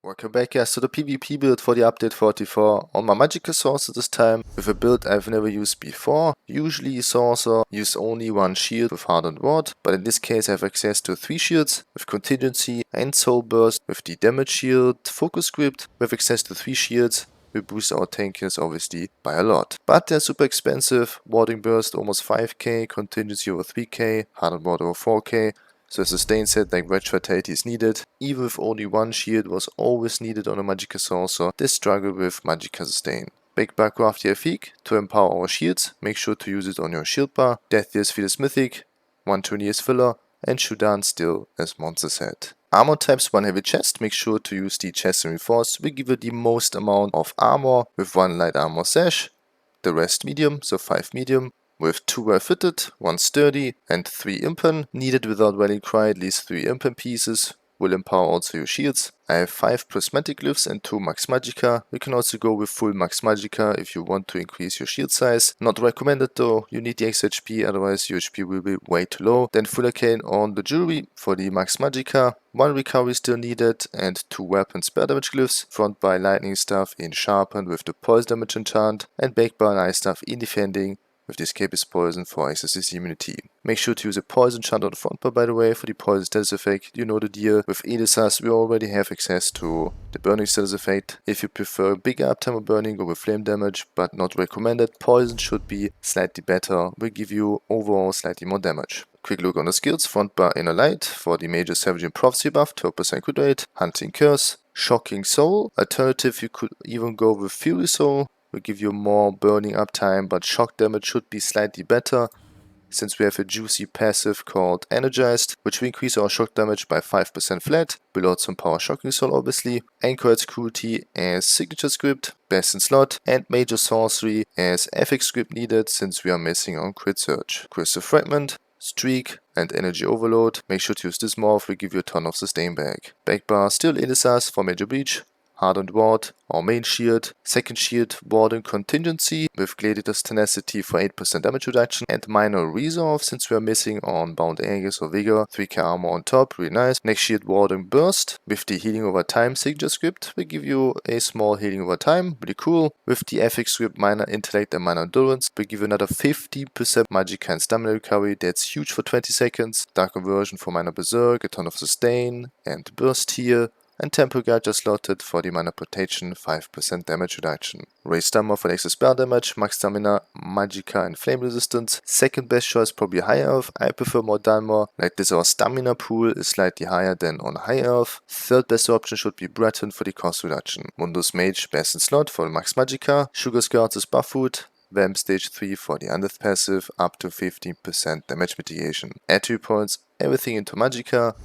Welcome back guys to the PvP build for the update 44 on my Magicka sorcerer this time with a build I've never used before. Usually a sorcerer use only one shield with hardened ward, but in this case I have access to 3 shields with Contingency and Soul Burst with the damage shield focus script. We have access to 3 shields. We boost our tankiness obviously by a lot. But they're super expensive. Warding burst almost 5k, Contingency over 3k, hardened ward over 4k. So a sustain set like Red Fatality is needed. Even if only one shield was always needed on a Magicka sorcerer, they struggle with Magicka sustain. Big Backcraft the Effic to empower our shields. Make sure to use it on your shield bar. Death Deals Fetus Mythic, 120 as filler, and Shudan still as monster set. Armor types 1 heavy chest. Make sure to use the chest and reinforced. We give you the most amount of armor with 1 light armor sash. The rest medium, so 5 medium. With 2 well fitted, 1 sturdy and 3 impen. Needed without rallying cry, at least 3 impen pieces. Will empower also your shields. I have 5 prismatic glyphs and 2 max Magicka. You can also go with full max Magicka if you want to increase your shield size. Not recommended though, you need the extra HP, otherwise your HP will be way too low. Then full arcane on the jewelry for the max Magicka. 1 recovery still needed and 2 weapon spell damage glyphs. Front by lightning staff in sharpened with the poison damage enchant. And back by an ice staff in defending with the escapist poison for XSS immunity. Make sure to use a poison chant on the front bar by the way for the poison status effect. You know the deal. With Elisas we already have access to the burning status effect. If you prefer bigger uptime of burning, go with flame damage, but not recommended. Poison should be slightly better, will give you overall slightly more damage. Quick look on the skills. Front bar inner light for the major savaging prophecy buff, 12% crit rate, hunting curse, shocking soul. Alternative you could even go with fury soul. Will give you more burning uptime, but shock damage should be slightly better since we have a juicy passive called Energized, which will increase our shock damage by 5% flat. Will also empower Shocking Soul obviously. Anchorite's Cruelty as signature script, best in slot, and Major Sorcery as FX script needed since we are missing on Crit Surge. Crystal Fragment, Streak and Energy Overload. Make sure to use this morph, will give you a ton of sustain back. Backbar still Elisas for Major Breach. Hardened Ward, our main shield. Second shield, Warden Contingency with Gladiator's Tenacity for 8% damage reduction and minor resolve since we are missing on Bound Aegis or Vigor. 3k armor on top, really nice. Next shield, Warden Burst with the Healing Over Time signature script. We give you a small healing over time, really cool. With the FX script, minor intellect and minor endurance. We give you another 50% Magicka and stamina recovery. That's huge for 20 seconds. Dark Conversion for minor berserk, a ton of sustain and burst here. And Temple Guard just slotted for the mana protection, 5% damage reduction. Raise Stamina for the extra spell damage, max stamina, Magicka and flame resistance. Second best choice probably High Elf. I prefer more Dalmor, like this our stamina pool is slightly higher than on High Elf. Third best option should be Breton for the cost reduction. Mundus Mage best in slot for the max Magicka. Sugar Scouts is buff food. Vamp stage 3 for the Undeath passive, up to 15% damage mitigation. Aerie points everything into Magicka.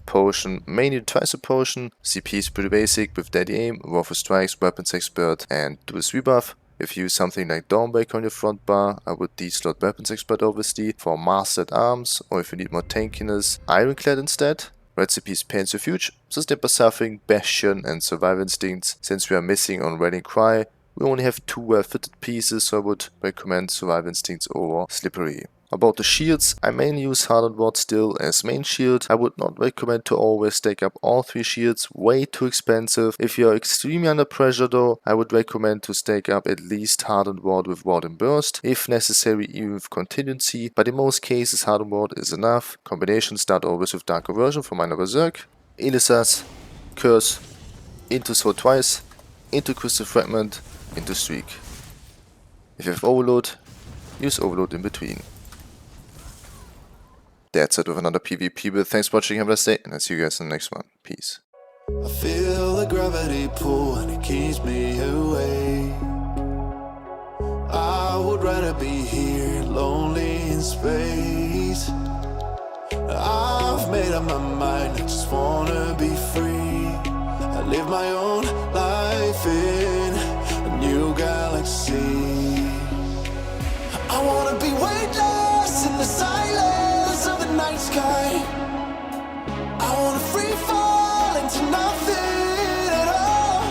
Potion, mainly twice a potion. CP is pretty basic with Deadly Aim, Warful Strikes, Weapons Expert and Dual Rebuff. If you use something like Dawnbreaker on your front bar, I would deslot Weapons Expert obviously for Mastered Arms, or if you need more tankiness, Ironclad instead. Recipes Pain's Refuge, Sustained by Suffering, Bastion and Survival Instincts. Since we are missing on Rallying Cry, we only have 2 well fitted pieces, so I would recommend Survival Instincts over Slippery. About the shields, I mainly use Hardened Ward still as main shield. I would not recommend to always stack up all 3 shields, way too expensive. If you are extremely under pressure though, I would recommend to stack up at least Hardened Ward with Warden Burst, if necessary even with Contingency, but in most cases Hardened Ward is enough. Combinations start always with Dark Conversion for minor berserk, Elisas, Curse, into Soul twice, into Crystal Fragment, into Streak. If you have Overload, use Overload in between. That's it with another PvP build. Thanks for watching, have a nice day, and I'll see you guys in the next one. Peace. I feel the gravity pull and it keeps me away. I would rather be here, lonely in space. I've made up my mind, I just wanna be free. I live my own life in a new galaxy. I wanna be weightless in the silence of the night sky. I wanna free fall into nothing at all.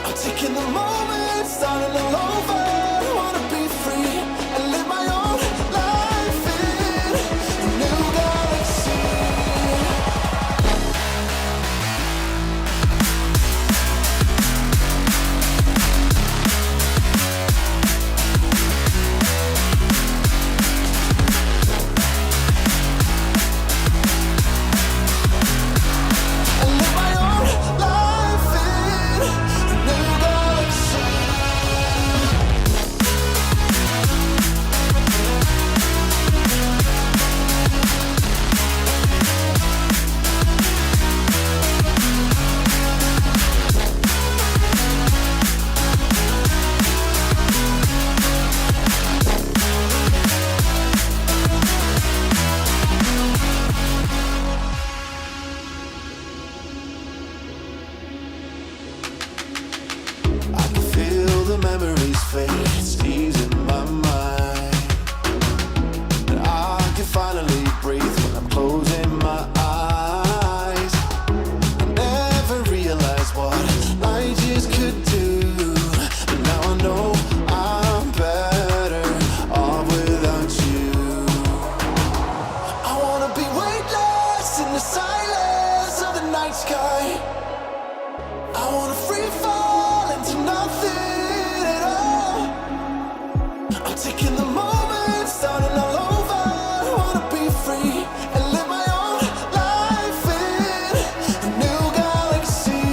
I'm taking the moment, starting all over. I wanna be free and live my own life in a new galaxy. it's easing my mind. And I can finally breathe when I'm closing my eyes. I never realized what light years could do, but now I know I'm better off without you. I wanna be weightless in the silence of the night sky. I wanna free fall into nothing at all. I'm taking the moment, starting all over. I wanna be free and live my own life in a new galaxy.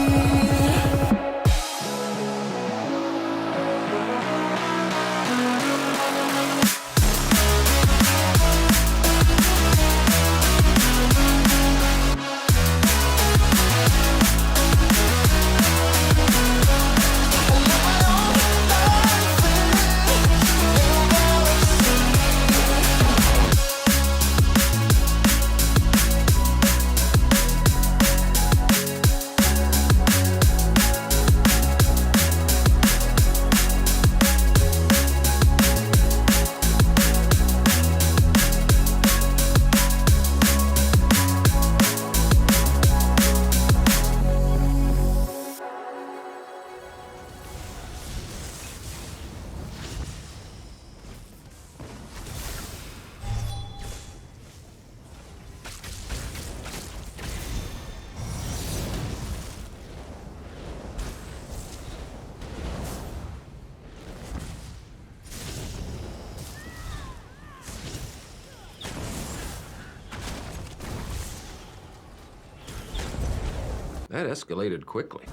That escalated quickly.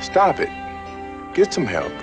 Stop it. Get some help.